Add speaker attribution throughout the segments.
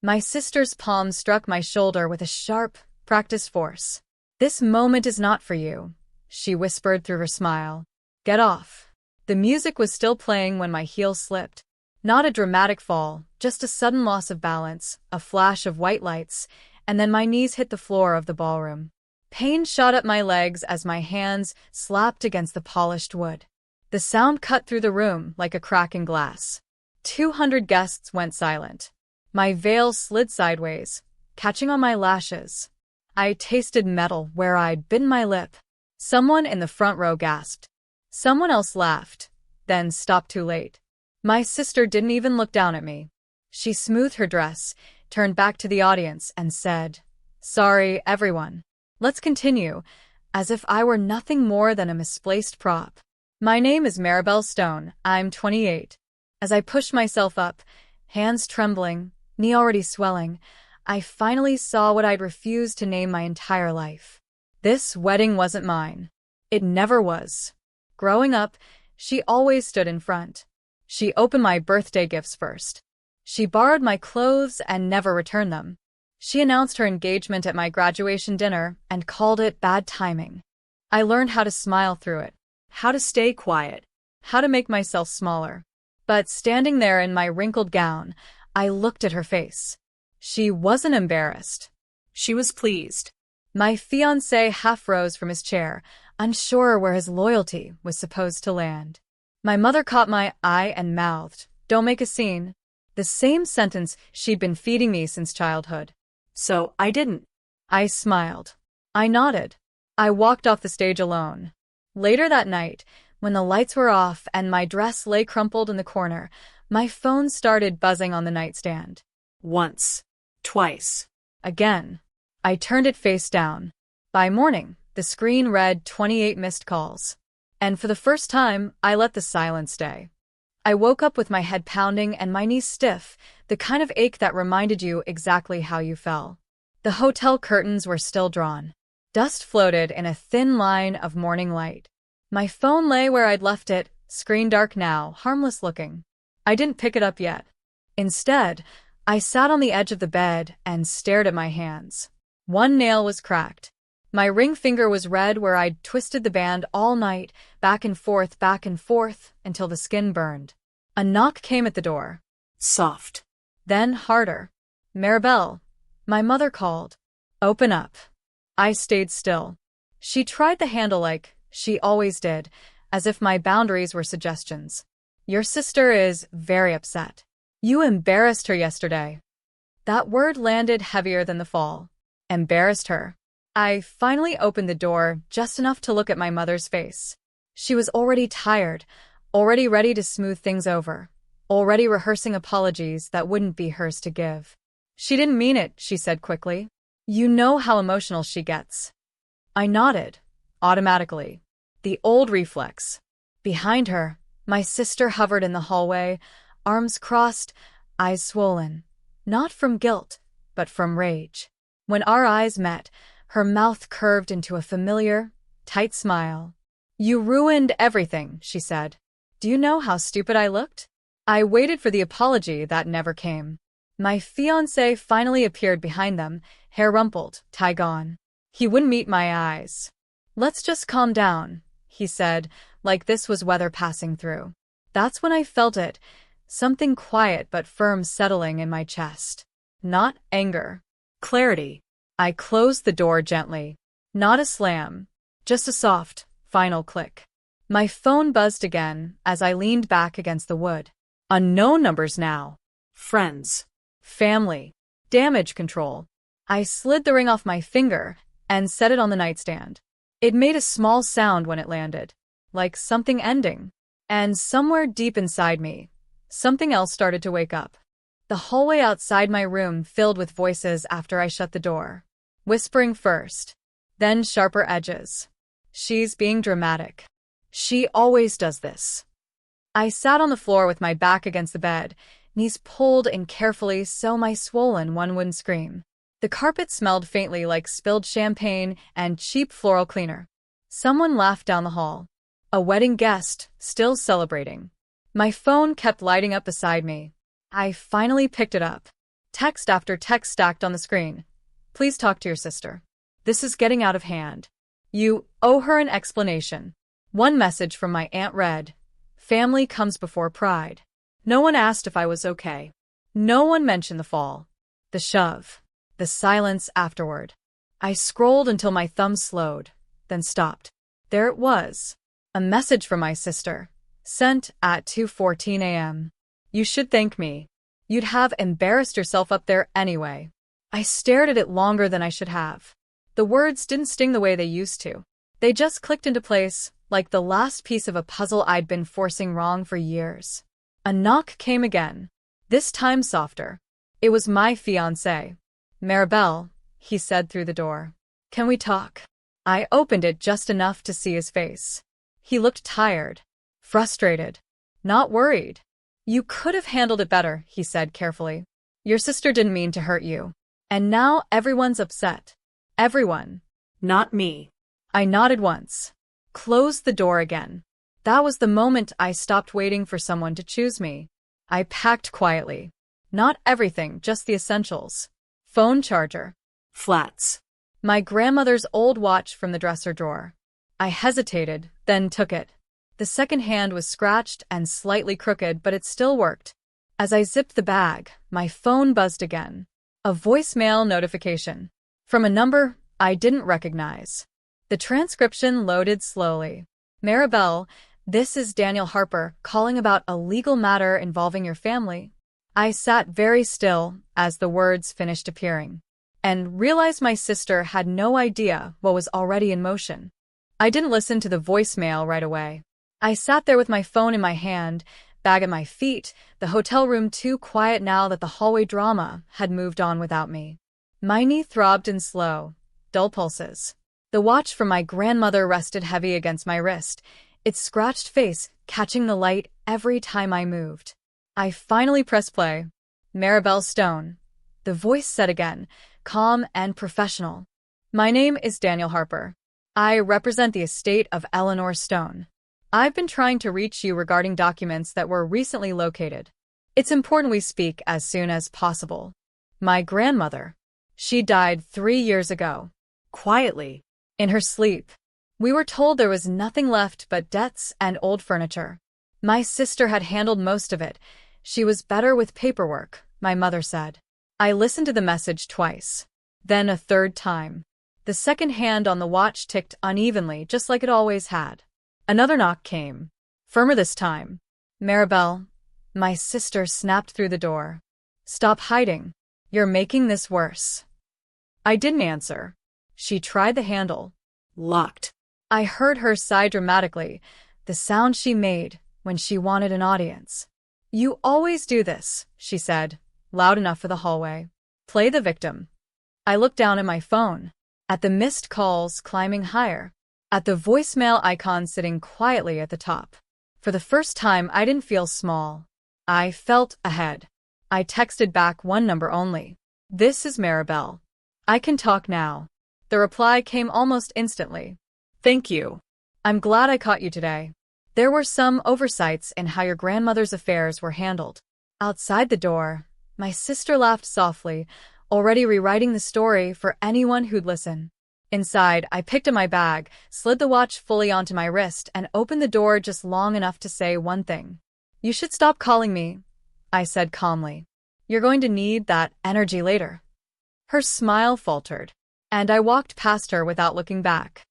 Speaker 1: My sister's palm struck my shoulder with a sharp, practiced force. "This moment is not for you," she whispered through her smile. "Get off." The music was still playing when my heel slipped. Not a dramatic fall, just a sudden loss of balance, a flash of white lights, and then my knees hit the floor of the ballroom. Pain shot up my legs as my hands slapped against the polished wood. The sound cut through the room like a crack in glass. 200 guests went silent. My veil slid sideways, catching on my lashes. I tasted metal where I'd bitten my lip. Someone in the front row gasped. Someone else laughed, then stopped too late. My sister didn't even look down at me. She smoothed her dress, turned back to the audience, and said, "Sorry, everyone. Let's continue," as if I were nothing more than a misplaced prop. "My name is Maribel Stone. I'm 28. As I pushed myself up, hands trembling, knee already swelling, I finally saw what I'd refused to name my entire life. This wedding wasn't mine. It never was. Growing up, she always stood in front. She opened my birthday gifts first. She borrowed my clothes and never returned them. She announced her engagement at my graduation dinner and called it bad timing. I learned how to smile through it, how to stay quiet, how to make myself smaller. But standing there in my wrinkled gown, I looked at her face. She wasn't embarrassed. She was pleased. My fiancé half rose from his chair, unsure where his loyalty was supposed to land. My mother caught my eye and mouthed, "Don't make a scene." The same sentence she'd been feeding me since childhood. So I didn't. I smiled. I nodded. I walked off the stage alone. Later that night, when the lights were off and my dress lay crumpled in the corner, my phone started buzzing on the nightstand. Once. Twice. Again. I turned it face down. By morning, the screen read 28 missed calls. And for the first time, I let the silence stay. I woke up with my head pounding and my knees stiff, the kind of ache that reminded you exactly how you fell. The hotel curtains were still drawn. Dust floated in a thin line of morning light. My phone lay where I'd left it, screen dark now, harmless looking. I didn't pick it up yet. Instead, I sat on the edge of the bed and stared at my hands. One nail was cracked. My ring finger was red where I'd twisted the band all night, back and forth, until the skin burned. A knock came at the door. Soft. Then harder. "Maribel," my mother called. "Open up." I stayed still. She tried the handle like she always did, as if my boundaries were suggestions. "Your sister is very upset. You embarrassed her yesterday." That word landed heavier than the fall. Embarrassed her. I finally opened the door just enough to look at my mother's face. She was already tired, already ready to smooth things over, already rehearsing apologies that wouldn't be hers to give. "She didn't mean it," she said quickly. "You know how emotional she gets." I nodded, automatically. The old reflex. Behind her, my sister hovered in the hallway, arms crossed, eyes swollen. Not from guilt, but from rage. When our eyes met, her mouth curved into a familiar, tight smile. "You ruined everything," she said. "Do you know how stupid I looked?" I waited for the apology that never came. My fiancé finally appeared behind them, hair rumpled, tie gone. He wouldn't meet my eyes. "Let's just calm down," he said, like this was weather passing through. That's when I felt it, something quiet but firm settling in my chest. Not anger. Clarity. I closed the door gently. Not a slam, just a soft, final click. My phone buzzed again as I leaned back against the wood. Unknown numbers now. Friends. Family. Damage control. I slid the ring off my finger and set it on the nightstand. It made a small sound when it landed, like something ending. And somewhere deep inside me, something else started to wake up. The hallway outside my room filled with voices after I shut the door. Whispering first, then sharper edges. "She's being dramatic. She always does this." I sat on the floor with my back against the bed, knees pulled in carefully so my swollen one wouldn't scream. The carpet smelled faintly like spilled champagne and cheap floral cleaner. Someone laughed down the hall. A wedding guest, still celebrating. My phone kept lighting up beside me. I finally picked it up. Text after text stacked on the screen. Please talk to your sister. This is getting out of hand. You owe her an explanation. One message from my aunt read, family comes before pride. No one asked if I was okay. No one mentioned the fall, the shove, the silence afterward. I scrolled until my thumb slowed, then stopped. There it was. A message from my sister, sent at 2:14 a.m. You should thank me. You'd have embarrassed yourself up there anyway. I stared at it longer than I should have. The words didn't sting the way they used to. They just clicked into place, like the last piece of a puzzle I'd been forcing wrong for years. A knock came again, this time softer. It was my fiancé. Maribel, he said through the door. Can we talk? I opened it just enough to see his face. He looked tired, frustrated, not worried. You could have handled it better, he said carefully. Your sister didn't mean to hurt you. And now everyone's upset. Everyone.
Speaker 2: Not me.
Speaker 1: I nodded once. Closed the door again. That was the moment I stopped waiting for someone to choose me. I packed quietly. Not everything, just the essentials. Phone charger.
Speaker 2: Flats.
Speaker 1: My grandmother's old watch from the dresser drawer. I hesitated, then took it. The second hand was scratched and slightly crooked, but it still worked. As I zipped the bag, my phone buzzed again. A voicemail notification. From a number I didn't recognize. The transcription loaded slowly. Maribel, this is Daniel Harper calling about a legal matter involving your family. I sat very still as the words finished appearing, and realized my sister had no idea what was already in motion. I didn't listen to the voicemail right away. I sat there with my phone in my hand, bag at my feet, the hotel room too quiet now that the hallway drama had moved on without me. My knee throbbed in slow, dull pulses. The watch from my grandmother rested heavy against my wrist, its scratched face catching the light every time I moved. I finally pressed play. Maribel Stone. The voice said again, calm and professional. My name is Daniel Harper. I represent the estate of Eleanor Stone. I've been trying to reach you regarding documents that were recently located. It's important we speak as soon as possible. My grandmother. She died 3 years ago.
Speaker 2: Quietly.
Speaker 1: In her sleep. We were told there was nothing left but debts and old furniture. My sister had handled most of it. She was better with paperwork, my mother said. I listened to the message twice. Then a third time. The second hand on the watch ticked unevenly, just like it always had. Another knock came. Firmer this time. Maribel. My sister snapped through the door. Stop hiding. You're making this worse. I didn't answer. She tried the handle.
Speaker 2: Locked.
Speaker 1: I heard her sigh dramatically, the sound she made when she wanted an audience. You always do this, she said, loud enough for the hallway. Play the victim. I looked down at my phone, at the missed calls climbing higher, at the voicemail icon sitting quietly at the top. For the first time, I didn't feel small. I felt ahead. I texted back one number only. This is Maribel. I can talk now. The reply came almost instantly. Thank you. I'm glad I caught you today. There were some oversights in how your grandmother's affairs were handled. Outside the door, my sister laughed softly, already rewriting the story for anyone who'd listen. Inside, I picked up my bag, slid the watch fully onto my wrist, and opened the door just long enough to say one thing. You should stop calling me, I said calmly. You're going to need that energy later. Her smile faltered, and I walked past her without looking back.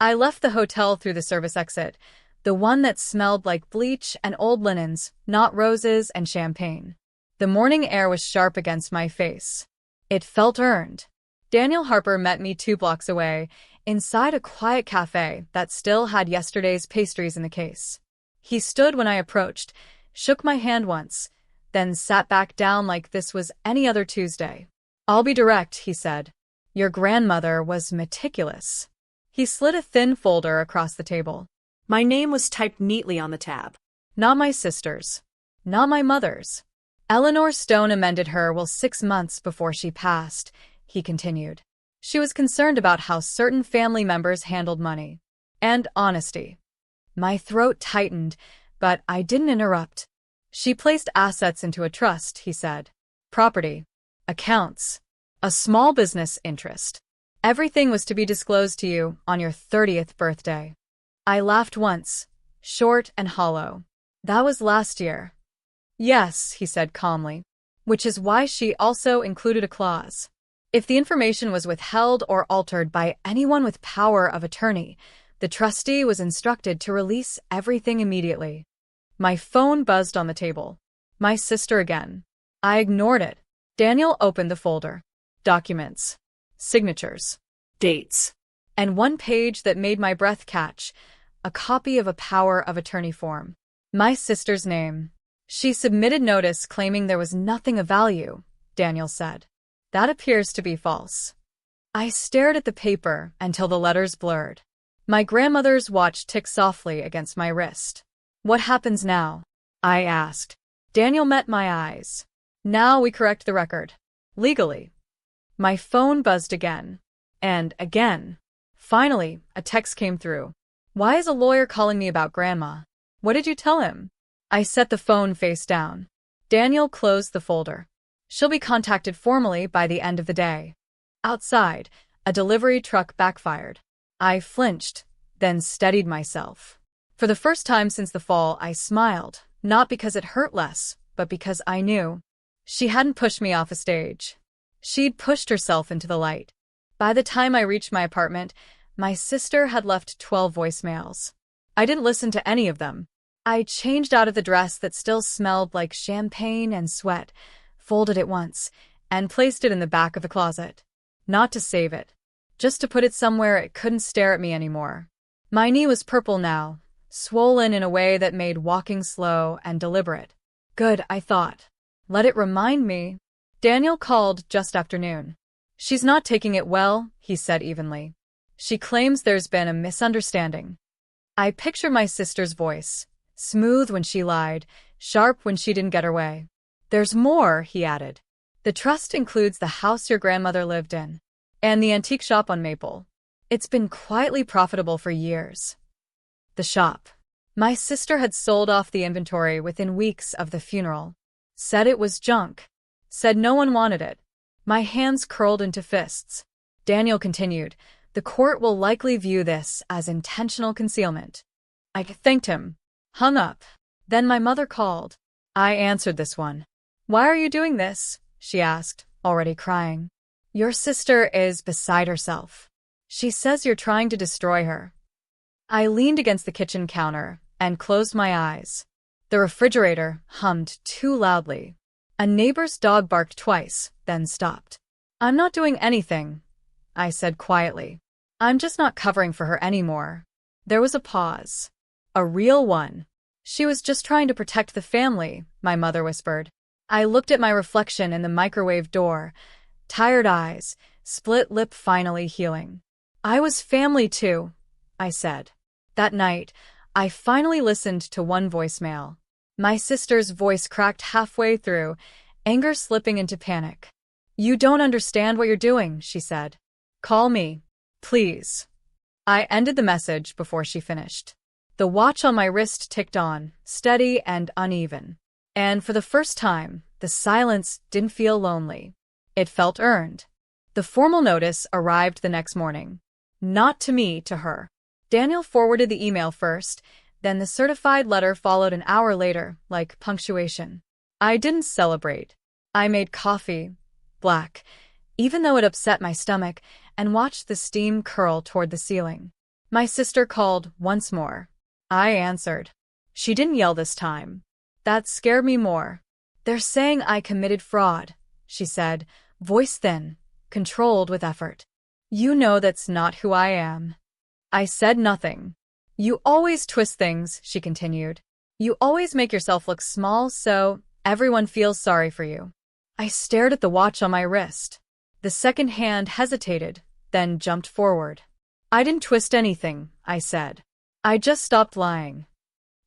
Speaker 1: I left the hotel through the service exit, the one that smelled like bleach and old linens, not roses and champagne. The morning air was sharp against my face. It felt earned. Daniel Harper met me 2 blocks away, inside a quiet cafe that still had yesterday's pastries in the case. He stood when I approached, shook my hand once, then sat back down like this was any other Tuesday. I'll be direct, he said. Your grandmother was meticulous. He slid a thin folder across the table.
Speaker 2: My name was typed neatly on the tab.
Speaker 1: Not my sister's. Not my mother's. Eleanor Stone amended her will 6 months before she passed, he continued. She was concerned about how certain family members handled money. And honesty. My throat tightened, but I didn't interrupt. She placed assets into a trust, he said. Property. accounts, a small business interest. Everything was to be disclosed to you on your 30th birthday. I laughed once, short and hollow. That was last year. Yes, he said calmly, which is why she also included a clause. If the information was withheld or altered by anyone with power of attorney, the trustee was instructed to release everything immediately. My phone buzzed on the table. My sister again. I ignored it. Daniel opened the folder. Documents. Signatures.
Speaker 2: Dates.
Speaker 1: And one page that made my breath catch, a copy of a power of attorney form. My sister's name. She submitted notice claiming there was nothing of value, Daniel said. That appears to be false. I stared at the paper until the letters blurred. My grandmother's watch ticked softly against my wrist. What happens now? I asked. Daniel met my eyes. Now we correct the record. Legally. My phone buzzed again. And again. Finally, a text came through. Why is a lawyer calling me about Grandma? What did you tell him? I set the phone face down. Daniel closed the folder. She'll be contacted formally by the end of the day. Outside, a delivery truck backfired. I flinched, then steadied myself. For the first time since the fall, I smiled, not because it hurt less, but because I knew. She hadn't pushed me off a stage. She'd pushed herself into the light. By the time I reached my apartment, my sister had left 12 voicemails. I didn't listen to any of them. I changed out of the dress that still smelled like champagne and sweat, folded it once, and placed it in the back of the closet. Not to save it, just to put it somewhere it couldn't stare at me anymore. My knee was purple now, swollen in a way that made walking slow and deliberate. Good, I thought. Let it remind me. Daniel called just after noon. She's not taking it well, he said evenly. She claims there's been a misunderstanding. I pictured my sister's voice. Smooth when she lied, sharp when she didn't get her way. There's more, he added. The trust includes the house your grandmother lived in, and the antique shop on Maple. It's been quietly profitable for years. The shop. My sister had sold off the inventory within weeks of the funeral. Said it was junk. Said no one wanted it. My hands curled into fists. Daniel continued, the court will likely view this as intentional concealment. I thanked him. Hung up. Then my mother called. I answered this one. Why are you doing this? She asked, already crying. Your sister is beside herself. She says you're trying to destroy her. I leaned against the kitchen counter and closed my eyes. The refrigerator hummed too loudly. A neighbor's dog barked twice, then stopped. I'm not doing anything, I said quietly. I'm just not covering for her anymore. There was a pause. A real one. She was just trying to protect the family, my mother whispered. I looked at my reflection in the microwave door. Tired eyes, split lip finally healing. I was family too, I said. That night, I finally listened to one voicemail. My sister's voice cracked halfway through, anger slipping into panic. You don't understand what you're doing, she said. Call me, please. I ended the message before she finished. The watch on my wrist ticked on, steady and uneven. And for the first time, the silence didn't feel lonely. It felt earned. The formal notice arrived the next morning. Not to me, to her. Daniel forwarded the email first, then the certified letter followed an hour later, like punctuation. I didn't celebrate. I made coffee, black, even though it upset my stomach, and watched the steam curl toward the ceiling. My sister called once more. I answered. She didn't yell this time. That scared me more. They're saying I committed fraud, she said, voice thin, controlled with effort. You know that's not who I am. I said nothing. You always twist things, she continued. You always make yourself look small so everyone feels sorry for you. I stared at the watch on my wrist. The second hand hesitated, then jumped forward. I didn't twist anything, I said. I just stopped lying.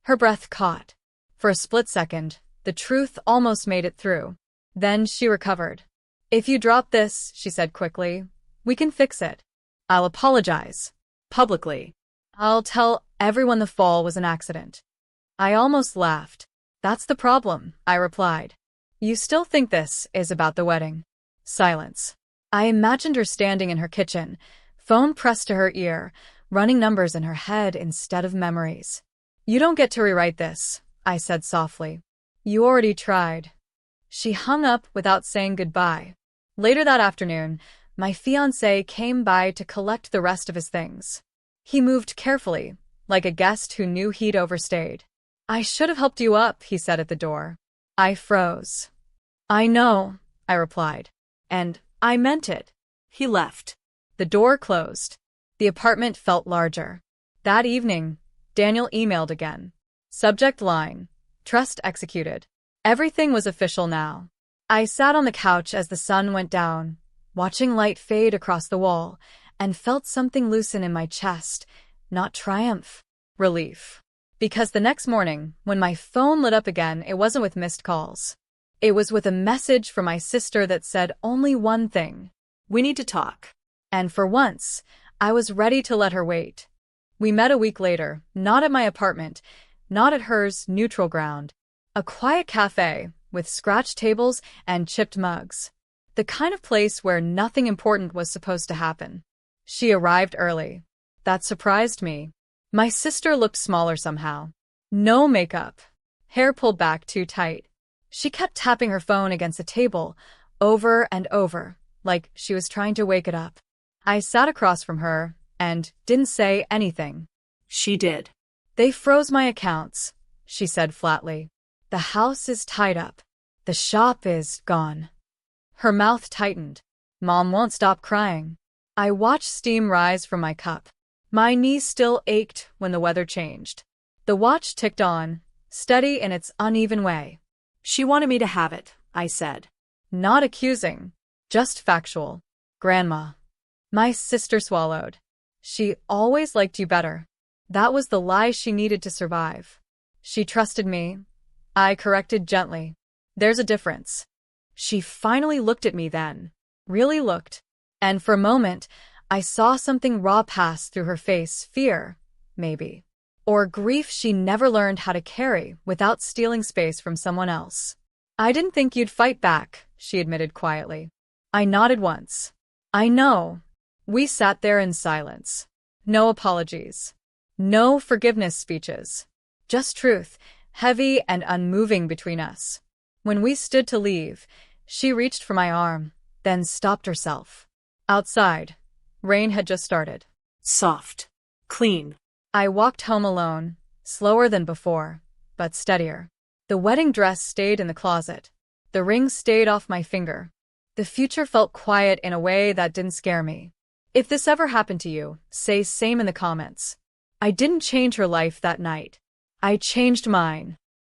Speaker 1: Her breath caught. For a split second, the truth almost made it through. Then she recovered. If you drop this, she said quickly, we can fix it. I'll apologize. Publicly. I'll tell everyone the fall was an accident. I almost laughed. That's the problem, I replied. You still think this is about the wedding. Silence. I imagined her standing in her kitchen, phone pressed to her ear, running numbers in her head instead of memories. You don't get to rewrite this, I said softly. You already tried. She hung up without saying goodbye. Later that afternoon, my fiancé came by to collect the rest of his things. He moved carefully, like a guest who knew he'd overstayed. I should have helped you up, he said at the door. I froze. I know, I replied. And I meant it.
Speaker 2: He left.
Speaker 1: The door closed. The apartment felt larger. That evening, Daniel emailed again. Subject line: trust executed. Everything was official now. I sat on the couch as the sun went down, watching light fade across the wall, and felt something loosen in my chest. Not triumph, relief. Because the next morning, when my phone lit up again, it wasn't with missed calls. It was with a message from my sister that said only one thing:
Speaker 2: We need to talk.
Speaker 1: And for once, I was ready to let her wait. We met a week later, not at my apartment, not at hers, neutral ground. A quiet cafe, with scratched tables and chipped mugs. The kind of place where nothing important was supposed to happen. She arrived early. That surprised me. My sister looked smaller somehow. No makeup. Hair pulled back too tight. She kept tapping her phone against the table, over and over, like she was trying to wake it up. I sat across from her and didn't say anything.
Speaker 2: She did.
Speaker 1: They froze my accounts, she said flatly. The house is tied up. The shop is gone. Her mouth tightened. Mom won't stop crying. I watched steam rise from my cup. My knees still ached when the weather changed. The watch ticked on, steady in its uneven way.
Speaker 2: She wanted me to have it, I said.
Speaker 1: Not accusing, just factual. Grandma. My sister swallowed. She always liked you better. That was the lie she needed to survive. She trusted me. I corrected gently. There's a difference. She finally looked at me then. Really looked. And for a moment, I saw something raw pass through her face. Fear, maybe. Or grief she never learned how to carry without stealing space from someone else. I didn't think you'd fight back, she admitted quietly. I nodded once. I know. We sat there in silence. No apologies. No forgiveness speeches. Just truth, heavy and unmoving between us. When we stood to leave, she reached for my arm, then stopped herself. Outside, rain had just started.
Speaker 2: Soft. Clean.
Speaker 1: I walked home alone, slower than before, but steadier. The wedding dress stayed in the closet. The ring stayed off my finger. The future felt quiet in a way that didn't scare me. If this ever happened to you, say same in the comments. I didn't change her life that night. I changed mine.